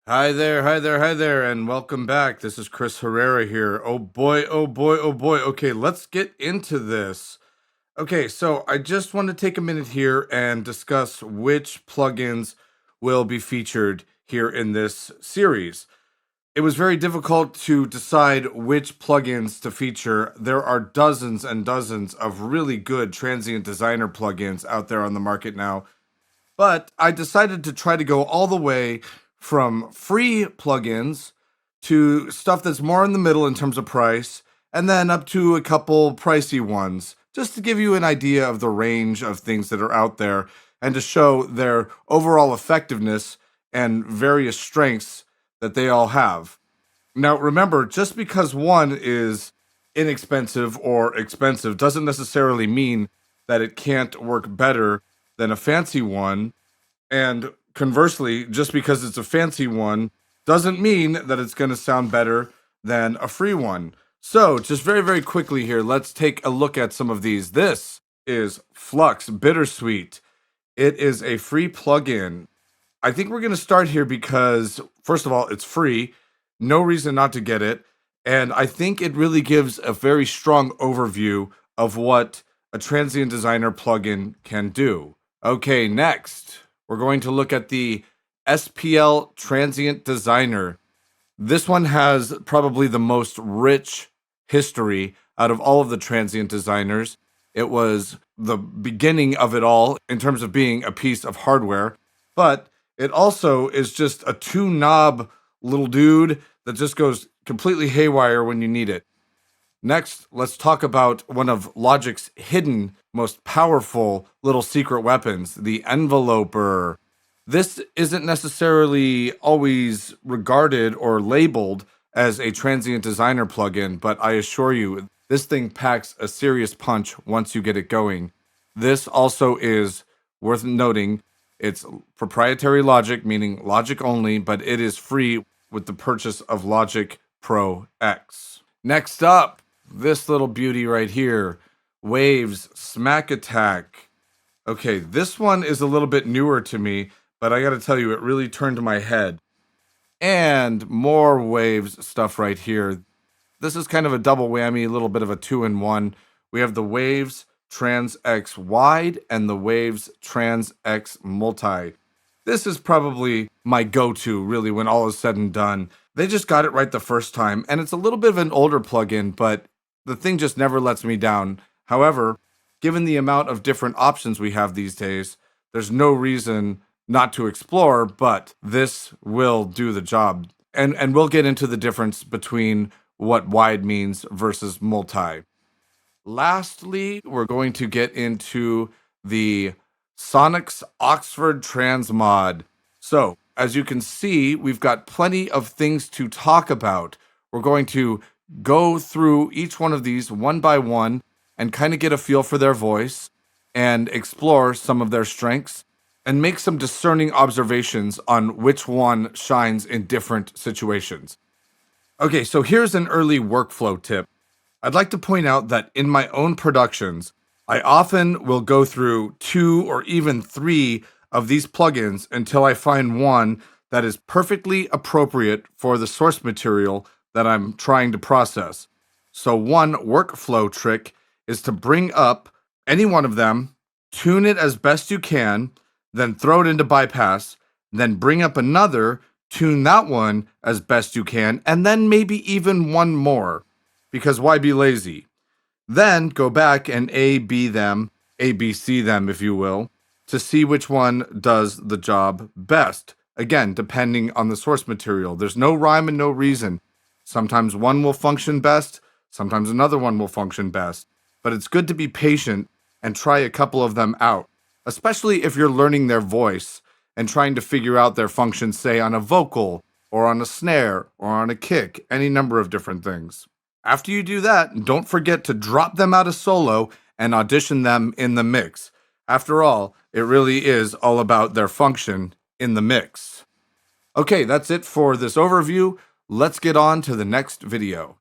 Hi there, hi there, hi there, and welcome back. This is Chris Herrera here. Oh boy, oh boy, oh boy. Okay, let's get into this. Okay, so I just want to take a minute here and discuss which plugins will be featured here in this series. It was very difficult to decide which plugins to feature. There are dozens and dozens of really good transient designer plugins out there on the market now. But I decided to try to go all the way from free plugins to stuff that's more in the middle in terms of price, and then up to a couple pricey ones, just to give you an idea of the range of things that are out there and to show their overall effectiveness and various strengths that they all have. Now, remember, just because one is inexpensive or expensive doesn't necessarily mean that it can't work better than a fancy one. And conversely, just because it's a fancy one doesn't mean that it's going to sound better than a free one. So, just very, very quickly here, let's take a look at some of these. This is Flux Bittersweet. It is a free plugin. I think we're going to start here because, first of all, it's free. No reason not to get it. And I think it really gives a very strong overview of what a transient designer plugin can do. Okay, next, we're going to look at the SPL Transient Designer. This one has probably the most rich history out of all of the transient designers. It was the beginning of it all in terms of being a piece of hardware, but it also is just a two knob little dude that just goes completely haywire when you need it. Next, let's talk about one of Logic's hidden, most powerful little secret weapons, the enveloper. This isn't necessarily always regarded or labeled as a transient designer plugin, but I assure you, this thing packs a serious punch once you get it going. This also is worth noting. It's proprietary Logic, meaning Logic only, but it is free with the purchase of Logic Pro X. Next up, this little beauty right here, Waves Smack Attack. Okay, this one is a little bit newer to me, but I gotta tell you, it really turned my head. And more Waves stuff right here. This is kind of a double whammy, a little bit of a two-in-one. We have the Waves Trans X Wide and the Waves Trans X Multi. This is probably my go-to, really, when all is said and done. They just got it right the first time, and it's a little bit of an older plugin, but the thing just never lets me down. However, given the amount of different options we have these days, there's no reason not to explore, but this will do the job. And we'll get into the difference between what wide means versus multi. Lastly, we're going to get into the Sonics Oxford Transmod. So, as you can see, we've got plenty of things to talk about. We're going to go through each one of these one by one and kind of get a feel for their voice and explore some of their strengths and make some discerning observations on which one shines in different situations. Okay, so here's an early workflow tip. I'd like to point out that in my own productions, I often will go through 2 or even 3 of these plugins until I find one that is perfectly appropriate for the source material that I'm trying to process. So one workflow trick is to bring up any one of them, tune it as best you can, then throw it into bypass, then bring up another, tune that one as best you can, and then maybe even one more, because why be lazy? Then go back and A-B them, ABC them, if you will, to see which one does the job best. Again, depending on the source material. There's no rhyme and no reason. Sometimes one will function best, sometimes another one will function best. But it's good to be patient and try a couple of them out, especially if you're learning their voice and trying to figure out their functions, say, on a vocal or on a snare or on a kick, any number of different things. After you do that, don't forget to drop them out of solo and audition them in the mix. After all, it really is all about their function in the mix. Okay, that's it for this overview. Let's get on to the next video.